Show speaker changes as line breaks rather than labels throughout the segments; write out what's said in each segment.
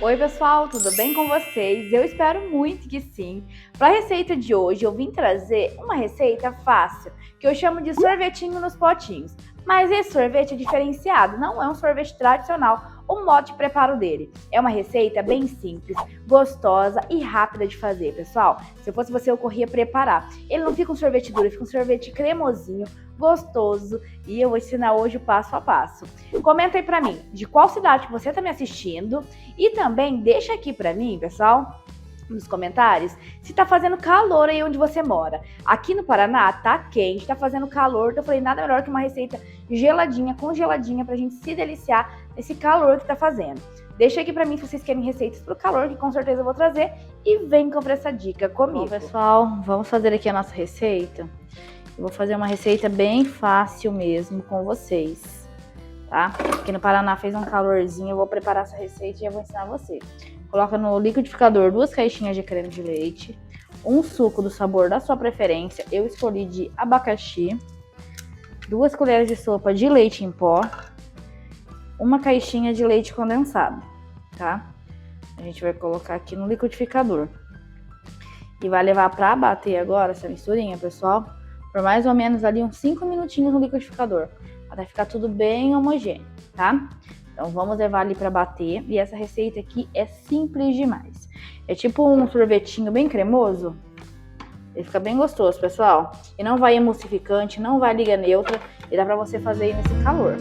Oi pessoal, tudo bem com vocês? Eu espero muito que sim. Para a receita de hoje eu vim trazer uma receita fácil, que eu chamo de sorvetinho nos potinhos. Mas esse sorvete é diferenciado, não é um sorvete tradicional, o modo de preparo dele. É uma receita bem simples, gostosa e rápida de fazer, pessoal. Se eu fosse você, eu corria preparar. Ele não fica um sorvete duro, ele fica um sorvete cremosinho, gostoso, e eu vou ensinar hoje o passo a passo. Comenta aí pra mim de qual cidade que você tá me assistindo e também deixa aqui pra mim, pessoal, nos comentários, se tá fazendo calor aí onde você mora. Aqui no Paraná tá quente, tá fazendo calor, então eu falei nada melhor que uma receita geladinha, congeladinha, pra gente se deliciar nesse calor que tá fazendo. Deixa aqui pra mim se vocês querem receitas pro calor, que com certeza eu vou trazer, e vem comprar essa dica comigo. Bom, pessoal, vamos fazer aqui a nossa receita. Eu vou fazer uma receita bem fácil mesmo com vocês, tá? Aqui no Paraná fez um calorzinho, eu vou preparar essa receita e já vou ensinar você. Coloca no liquidificador 2 caixinhas de creme de leite, um suco do sabor da sua preferência, eu escolhi de abacaxi, 2 colheres de sopa de leite em pó, uma caixinha de leite condensado, tá? A gente vai colocar aqui no liquidificador. E vai levar pra bater agora essa misturinha, pessoal, por mais ou menos ali uns 5 minutinhos no liquidificador, até ficar tudo bem homogêneo, tá? Então vamos levar ali para bater, e essa receita aqui é simples demais. É tipo um sorvetinho bem cremoso, ele fica bem gostoso, pessoal. E não vai emulsificante, não vai liga neutra, e dá para você fazer aí nesse calor.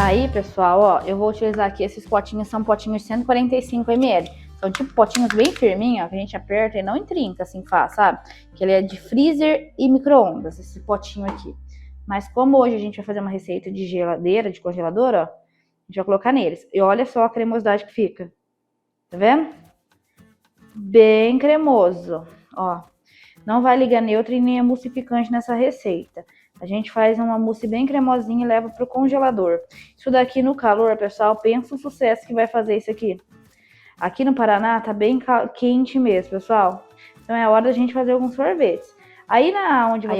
Aí, pessoal, ó, eu vou utilizar aqui esses potinhos, são potinhos de 145 ml. São tipo potinhos bem firminhos, ó, que a gente aperta e não entrinca assim fácil, sabe? Que ele é de freezer e micro-ondas, esse potinho aqui. Mas como hoje a gente vai fazer uma receita de geladeira, de congelador, ó, a gente vai colocar neles. E olha só a cremosidade que fica. Tá vendo? Bem cremoso, ó. Não vai ligar neutra e nem emulsificante nessa receita. A gente faz uma mousse bem cremosinha e leva pro congelador. Isso daqui no calor, pessoal, pensa o sucesso que vai fazer isso aqui. Aqui no Paraná tá bem quente mesmo, pessoal. Então é hora da gente fazer alguns sorvetes. Aí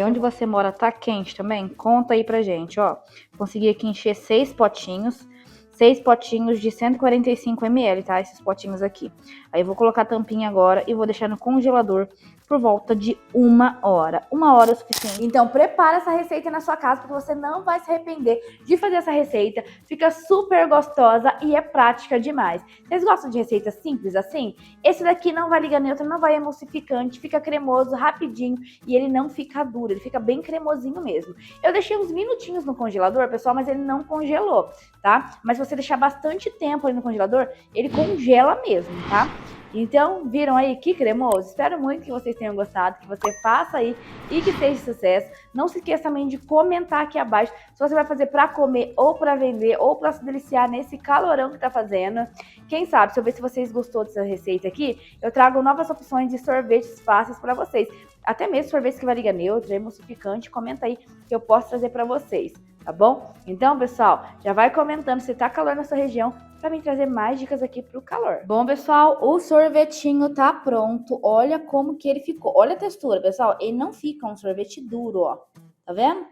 onde você mora tá quente também? Conta aí pra gente, ó. Consegui aqui encher 6 potinhos. 6 potinhos de 145 ml, tá? Esses potinhos aqui. Aí eu vou colocar a tampinha agora e vou deixar no congelador por volta de 1 hora. 1 hora é o suficiente. Então prepara essa receita na sua casa, porque você não vai se arrepender de fazer essa receita. Fica super gostosa e é prática demais. Vocês gostam de receitas simples assim? Esse daqui não vai ligar neutra, não vai emulsificante, fica cremoso, rapidinho e ele não fica duro, ele fica bem cremosinho mesmo. Eu deixei uns minutinhos no congelador, pessoal, mas ele não congelou, tá? Mas se você deixar bastante tempo aí no congelador, ele congela mesmo, tá? Então, viram aí que cremoso? Espero muito que vocês tenham gostado, que você faça aí e que seja sucesso. Não se esqueça também de comentar aqui abaixo se você vai fazer para comer ou para vender ou para se deliciar nesse calorão que tá fazendo. Quem sabe, se eu ver se vocês gostou dessa receita aqui, eu trago novas opções de sorvetes fáceis para vocês. Até mesmo sorvetes que vai liga neutra, emulsificante, comenta aí que eu posso trazer para vocês, tá bom? Então, pessoal, já vai comentando se tá calor na sua região, para mim trazer mais dicas aqui pro calor. Bom, pessoal, o sorvetinho tá pronto. Olha como que ele ficou. Olha a textura, pessoal. Ele não fica um sorvete duro, ó. Tá vendo?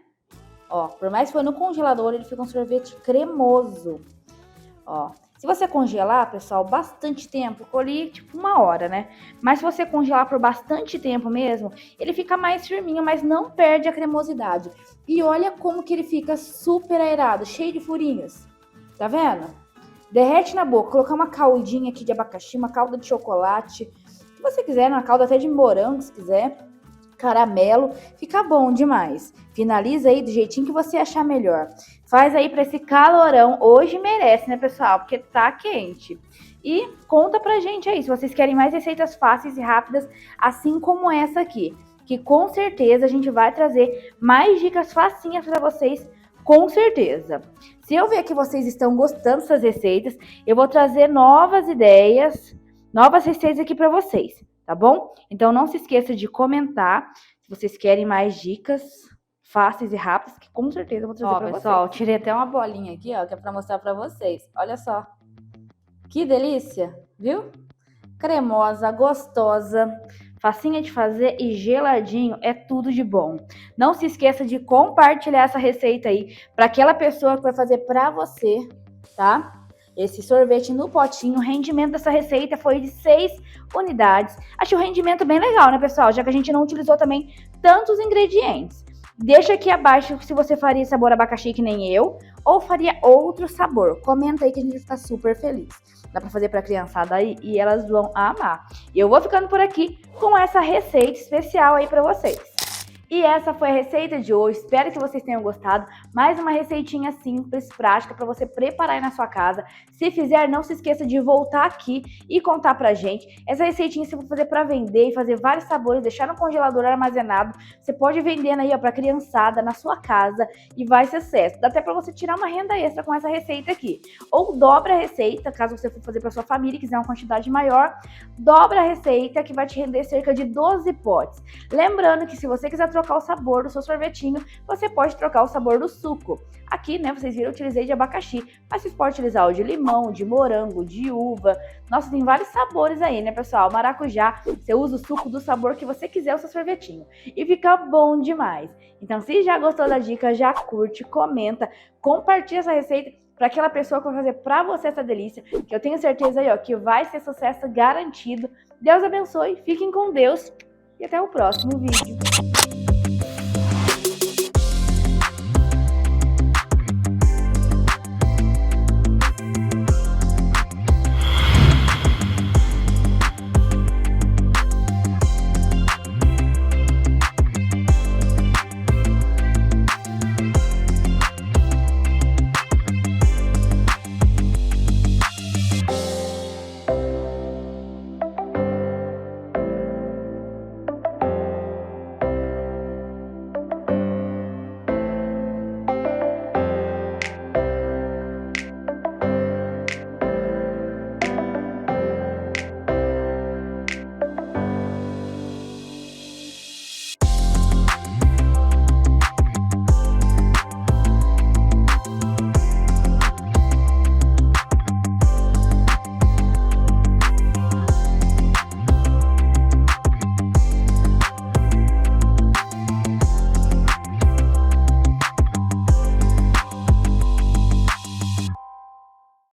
Ó, por mais que foi no congelador, ele fica um sorvete cremoso. Ó, se você congelar, pessoal, bastante tempo, colhi tipo 1 hora, né? Mas se você congelar por bastante tempo mesmo, ele fica mais firminho, mas não perde a cremosidade. E olha como que ele fica super aerado, cheio de furinhos. Tá vendo? Derrete na boca, colocar uma caldinha aqui de abacaxi, uma calda de chocolate, o que você quiser, uma calda até de morango, se quiser, caramelo, fica bom demais. Finaliza aí do jeitinho que você achar melhor. Faz aí pra esse calorão, hoje merece, né, pessoal? Porque tá quente. E conta pra gente aí, se vocês querem mais receitas fáceis e rápidas, assim como essa aqui, que com certeza a gente vai trazer mais dicas facinhas pra vocês, com certeza. Se eu ver que vocês estão gostando dessas receitas, eu vou trazer novas ideias, novas receitas aqui para vocês, tá bom? Então não se esqueça de comentar se vocês querem mais dicas fáceis e rápidas, que com certeza eu vou trazer para vocês. Ó, pessoal, tirei até uma bolinha aqui, ó, que é para mostrar para vocês. Olha só. Que delícia, viu? cremosa, gostosa, facinha de fazer e geladinho, é tudo de bom. Não se esqueça de compartilhar essa receita aí para aquela pessoa que vai fazer para você, tá? Esse sorvete no potinho, o rendimento dessa receita foi de 6 unidades. Achei o rendimento bem legal, né, pessoal? Já que a gente não utilizou também tantos ingredientes. Deixa aqui abaixo se você faria sabor abacaxi que nem eu, ou faria outro sabor. Comenta aí que a gente vai ficar super feliz. Dá pra fazer pra criançada aí e elas vão amar. E eu vou ficando por aqui com essa receita especial aí pra vocês. E essa foi a receita de hoje, espero que vocês tenham gostado. Mais uma receitinha simples, prática, para você preparar aí na sua casa. Se fizer, não se esqueça de voltar aqui e contar pra gente. Essa receitinha você vai fazer para vender e fazer vários sabores, deixar no congelador armazenado. Você pode vender aí, ó, pra criançada, na sua casa e vai ser sucesso. Dá até para você tirar uma renda extra com essa receita aqui. Ou dobra a receita, caso você for fazer para sua família e quiser uma quantidade maior, dobra a receita que vai te render cerca de 12 potes. Lembrando que se você quiser trocar o sabor do seu sorvetinho, você pode trocar o sabor do suco. Aqui, né, vocês viram, eu utilizei de abacaxi, mas vocês podem utilizar o de limão, de morango, de uva. Nossa, tem vários sabores aí, né, pessoal? Maracujá, você usa o suco do sabor que você quiser o seu sorvetinho. E fica bom demais. Então, se já gostou da dica, já curte, comenta, compartilha essa receita para aquela pessoa que vai fazer para você essa delícia, que eu tenho certeza aí, ó, que vai ser sucesso garantido. Deus abençoe, fiquem com Deus e até o próximo vídeo.